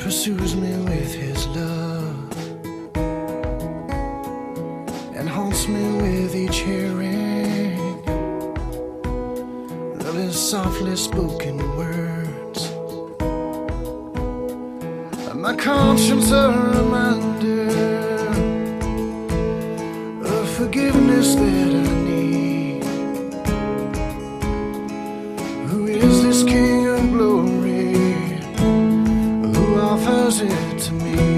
pursues me with his love and haunts me with each hearing of his softly spoken words. And my conscience a reminder of forgiveness that I need. Who is this King of glory? Offers it to me.